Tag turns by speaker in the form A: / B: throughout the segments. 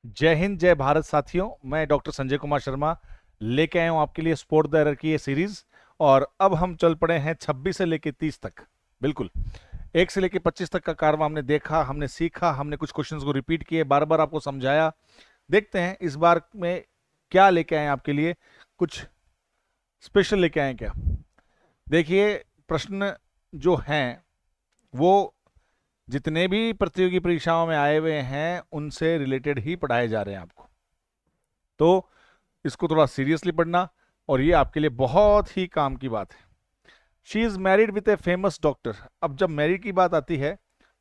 A: जय हिंद, जय भारत साथियों। मैं डॉक्टर संजय कुमार शर्मा लेके आया हूं आपके लिए स्पोर्ट द एरर की ये सीरीज। और अब हम चल पड़े हैं 26 से लेके 30 तक। बिल्कुल 1 से लेके 25 तक का कारवां हमने देखा, हमने सीखा, हमने कुछ क्वेश्चंस को रिपीट किए, बार बार आपको समझाया। देखते हैं इस बार में क्या लेके आए आपके लिए, कुछ स्पेशल लेके आए क्या। देखिए, प्रश्न जो हैं वो जितने भी प्रतियोगी परीक्षाओं में आए हुए हैं उनसे रिलेटेड ही पढ़ाए जा रहे हैं आपको। तो इसको थोड़ा सीरियसली पढ़ना, और ये आपके लिए बहुत ही काम की बात है। She is married with a famous doctor. अब जब मैरिड की बात आती है,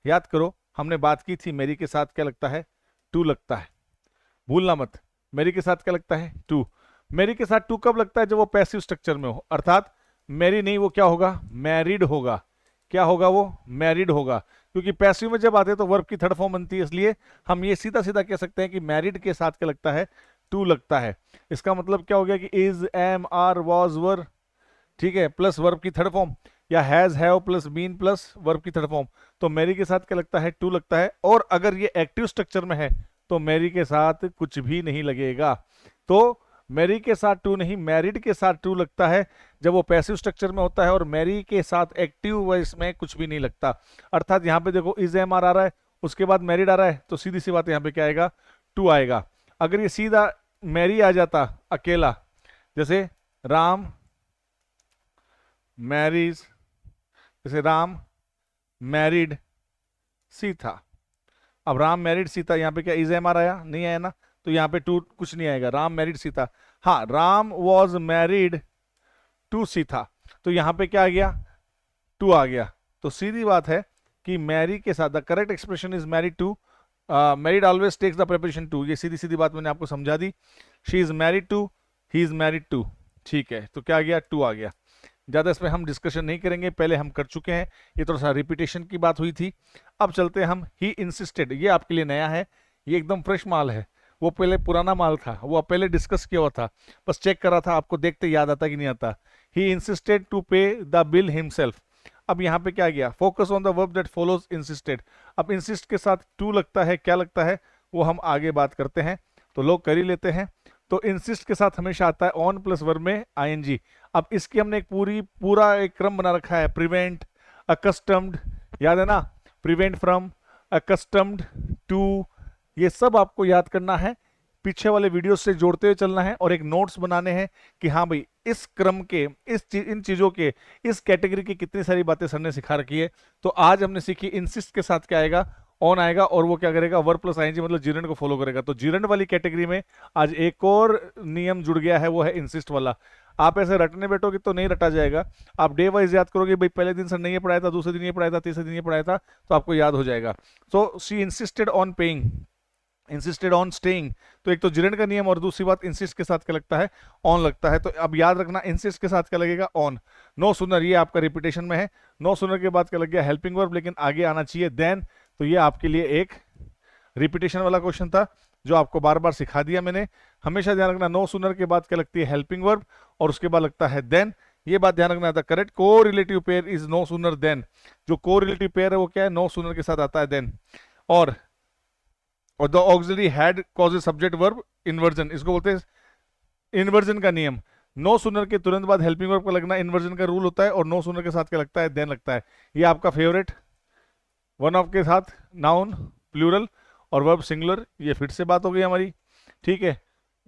A: याद करो हमने बात की थी मैरी के साथ क्या लगता है, टू लगता है। भूलना मत, मैरी के साथ क्या लगता है, टू। मैरी के साथ टू कब लगता है, जब वो पैसिव स्ट्रक्चर में हो, अर्थात मैरी नहीं, वो क्या होगा, मैरिड होगा। क्या होगा, वो मैरिड होगा। क्योंकि पैसिव में जब आते हैं तो वर्ब की थर्ड फॉर्म बनती है, इसलिए हम ये सीधा सीधा कह सकते हैं कि मैरिड के साथ क्या लगता है, टू लगता है। इसका मतलब क्या हो गया कि is, am, are, was, were, ठीक है, प्लस वर्ब की थर्ड फॉर्म, या has, have plus been plus verb की थर्ड फॉर्म। तो मैरी के साथ क्या लगता है, टू लगता है। और अगर ये एक्टिव स्ट्रक्चर में है तो मैरी के साथ कुछ भी नहीं लगेगा। तो मैरी के साथ टू नहीं, मैरिड के साथ टू लगता है जब वो पैसिव स्ट्रक्चर में होता है, और मैरी के साथ एक्टिव वॉइस में कुछ भी नहीं लगता। अर्थात यहाँ पे देखो इज, एम, आर आ रहा है, उसके बाद मैरिड आ रहा है, तो सीधी सी बात यहाँ पे क्या आएगा, टू आएगा। अगर ये सीधा मैरी आ जाता अकेला, जैसे राम मैरीज, जैसे राम मैरिड सीता। अब राम मैरिड सीता, यहाँ पे क्या इज, एम, आर आया, नहीं आया ना, तो यहाँ पे टू कुछ नहीं आएगा, राम मैरिड सीता। हाँ, Ram was married to Sita, तो यहाँ पे क्या आ गया, टू आ गया। तो सीधी बात है कि मैरी के साथ the correct expression is married to. Married always takes the preposition to, ये सीधी सीधी बात मैंने आपको समझा दी। She is married to, he is married to, ठीक है। तो क्या आ गया, टू आ गया। ज़्यादा इस पर हम डिस्कशन नहीं करेंगे, पहले हम कर चुके हैं, ये थोड़ा सा रिपीटेशन की बात हुई थी। अब चलते हैं हम ही इंसिस्टेड, ये आपके लिए नया है, ये एकदम फ्रेश माल है। वो पहले पुराना माल था, वो पहले डिस्कस किया हुआ था, बस चेक करा था, आपको देखते याद आता कि नहीं आता। ही इंसिस्टेड टू पे द बिल हिमसेल्फ। अब यहाँ पे क्या गया, focus on the verb that follows insisted. अब इंसिस्ट के साथ टू लगता है, क्या लगता है वो हम आगे बात करते हैं, तो लोग कर ही लेते हैं। तो इंसिस्ट के साथ हमेशा आता है ऑन प्लस वर्ब में आईएनजी। अब इसकी हमने एक पूरा एक क्रम बना रखा है, प्रिवेंट, अकस्टम्ड, याद है ना, प्रिवेंट फ्रॉम, अकस्टम्ड टू, ये सब आपको याद करना है, पीछे वाले वीडियो से जोड़ते हुए चलना है, और एक नोट्स बनाने हैं कि हाँ भाई इस क्रम के, इन चीजों के, इस कैटेगरी की कितनी सारी बातें सर ने सिखा रखी है। तो आज हमने सीखी इंसिस्ट के साथ क्या आएगा, ऑन आएगा, और वो क्या करेगा, वर्ब प्लस आईएनजी मतलब जीरेंड को फॉलो करेगा। तो जीरेंड वाली कैटेगरी में आज एक और नियम जुड़ गया है, वो है इंसिस्ट वाला। आप ऐसे रटने बैठोगे तो नहीं रटा जाएगा, आप डे वाइज याद करोगे, भाई पहले दिन सर नहीं ये पढ़ाया था, दूसरे दिन ये पढ़ाया था, तीसरे दिन ये पढ़ाया था, तो आपको याद हो जाएगा। So she insisted on paying, insisted on staying. तो एक तो जिरेंड का नियम, और दूसरी बात इंसिस्ट के साथ क्या लगता है, ऑन लगता है। तो अब याद रखना, इंसिस्ट के साथ क्या लगेगा, ऑन। नो सुनर, ये आपका रिपीटेशन में है, नो सुनर के बाद क्या लग गया, हेल्पिंग वर्ब, लेकिन आगे आना चाहिए देन। तो ये आपके लिए एक रिपीटेशन वाला क्वेश्चन था जो आपको बार बार सिखा दिया मैंने। हमेशा ध्यान रखना, नो सुनर के बाद क्या लगती है, हेल्पिंग वर्ब, और उसके बाद लगता है देन। ये बात ध्यान रखना था, करेक्ट को relative pair is no sooner than. जो को रिलेटिव पेयर है वो क्या है, नो सुनर के साथ आता है देन। और the auxiliary had causes subject verb inversion, इसको बोलते हैं इन्वर्जन का नियम। नो सुनर के तुरंत बाद हेल्पिंग वर्ब का लगना इन्वर्जन का रूल होता है, और नो सुनर के साथ क्या लगता है, देन लगता है। ये आपका फेवरेट, वन ऑफ के साथ नाउन प्लूरल और वर्ब सिंगुलर, ये फिर से बात हो गई हमारी, ठीक है।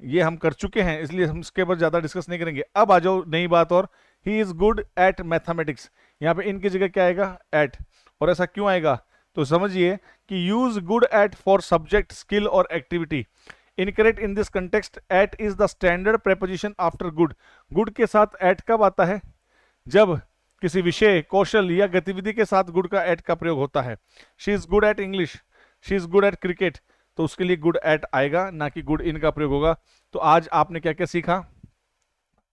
A: ये हम कर चुके हैं, इसलिए हम इसके ऊपर ज्यादा डिस्कस नहीं करेंगे। अब आ जाओ नई बात, और he is good at mathematics. यहाँ पे इनकी जगह क्या आएगा, एट। और ऐसा क्यों आएगा, तो समझिए कि use good at for subject, skill और activity. Incorrect in this context, at is the standard preposition after good. Good के साथ एट कब आता है, जब किसी विषय, कौशल या गतिविधि के साथ गुड का एट का प्रयोग होता है। She is good at English, she is good at cricket, तो उसके लिए गुड एट आएगा, ना कि गुड इन का प्रयोग होगा। तो आज आपने क्या क्या सीखा,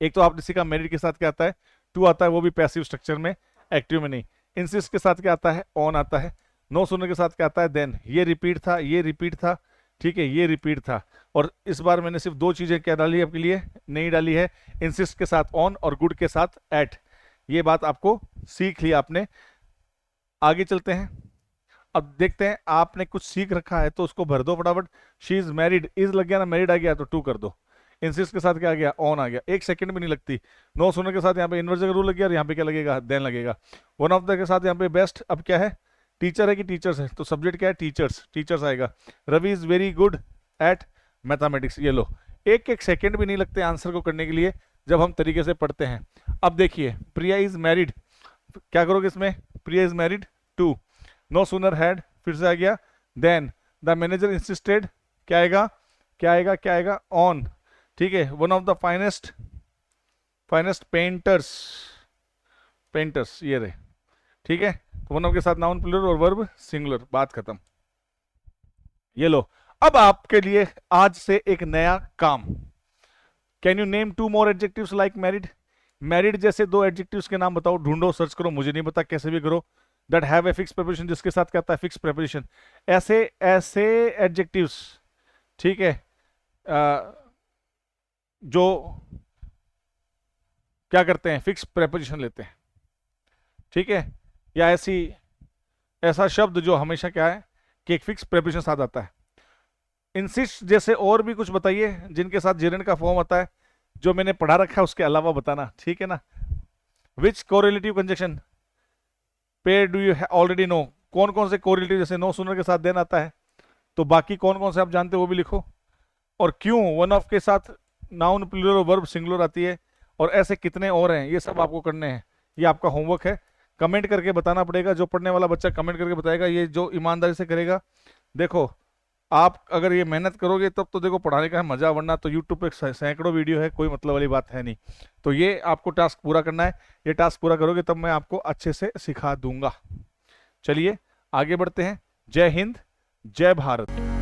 A: एक तो आपने सीखा मेरिट के साथ क्या आता है, टू आता है, वो भी पैसिव स्ट्रक्चर में, एक्टिव में नहीं। इंसिस्ट के साथ क्या आता है, ऑन आता है। नो सुनने के साथ क्या आता है, देन। ये रिपीट था, ये रिपीट था, ठीक है, ये रिपीट था। और इस बार मैंने सिर्फ दो चीजें क्या डाली आपके लिए, नहीं डाली है, इंसिस्ट के साथ ऑन और गुड के साथ एट। ये बात आपको सीख लिया आपने। आगे चलते हैं। अब देखते हैं, आपने कुछ सीख रखा है तो उसको भर दो फटाफट। शी इज मैरिड, इज लग गया ना, मैरिड आ गया तो टू कर दो। इंसिस्ट के साथ क्या आ गया, ऑन आ गया, एक सेकंड भी नहीं लगती। नो सुनर के साथ यहाँ पे इन्वर्स का रूल लग गया, और यहाँ पे क्या लगेगा, देन लगेगा। वन ऑफ द के साथ यहाँ पे बेस्ट, अब क्या है, टीचर है कि टीचर्स है, तो सब्जेक्ट क्या है, टीचर्स, टीचर्स आएगा। Ravi is very good at mathematics, ये लो। एक एक सेकंड भी नहीं लगते आंसर को करने के लिए जब हम तरीके से पढ़ते हैं। अब देखिए, प्रिया इज मैरिड, क्या करोगे इसमें, Priya is married to, no sooner had, फिर से आ गया, देन द मैनेजर इंसिस्टेड, क्या आएगा, क्या आएगा, क्या आएगा, ऑन। ठीक है, one of the finest, finest painters, painters ये रहे। ठीक है, तो वन ऑफ के साथ नाउन प्लूरल और वर्ब सिंगुलर, बात खत्म। ये लो, अब आपके लिए आज से एक नया काम। Can you name 2 more adjectives like married, married जैसे 2 एडजेक्टिव्स के नाम बताओ, ढूंढो, सर्च करो, मुझे नहीं पता, कैसे भी करो। That have a fix preposition, जिसके साथ क्या आता है, फिक्स प्रेपोजिशन। ऐसे ऐसे एडजेक्टिव्स, ठीक है, जो क्या करते हैं, फिक्स प्रेपोजिशन लेते हैं। ठीक है, या ऐसी, ऐसा शब्द जो हमेशा क्या है कि एक फिक्स प्रेपोजिशन साथ आता है। इंसिस्ट जैसे और भी कुछ बताइए जिनके साथ जेरेंड का फॉर्म आता है, जो मैंने पढ़ा रखा है उसके अलावा बताना, ठीक है ना। विच कोरिलेटिव कंजक्शन पे डू यू ऑलरेडी नो, कौन कौन से कोरिलेटिव, जैसे नो सुनर के साथ देन आता है, तो बाकी कौन कौन से आप जानते हो वो भी लिखो। और क्यों वन ऑफ के साथ नाउन प्लूरल और वर्ब सिंगुलर आती है, और ऐसे कितने और हैं, ये सब आपको करने हैं। ये आपका होमवर्क है, कमेंट करके बताना पड़ेगा। जो पढ़ने वाला बच्चा कमेंट करके बताएगा, ये जो ईमानदारी से करेगा, देखो आप अगर ये मेहनत करोगे तब तो देखो पढ़ाने का है मजा, वरना तो यूट्यूब पे सैकड़ों वीडियो है, कोई मतलब वाली बात है नहीं। तो ये आपको टास्क पूरा करना है, ये टास्क पूरा करोगे तब मैं आपको अच्छे से सिखा दूंगा। चलिए आगे बढ़ते हैं। जय हिंद, जय भारत।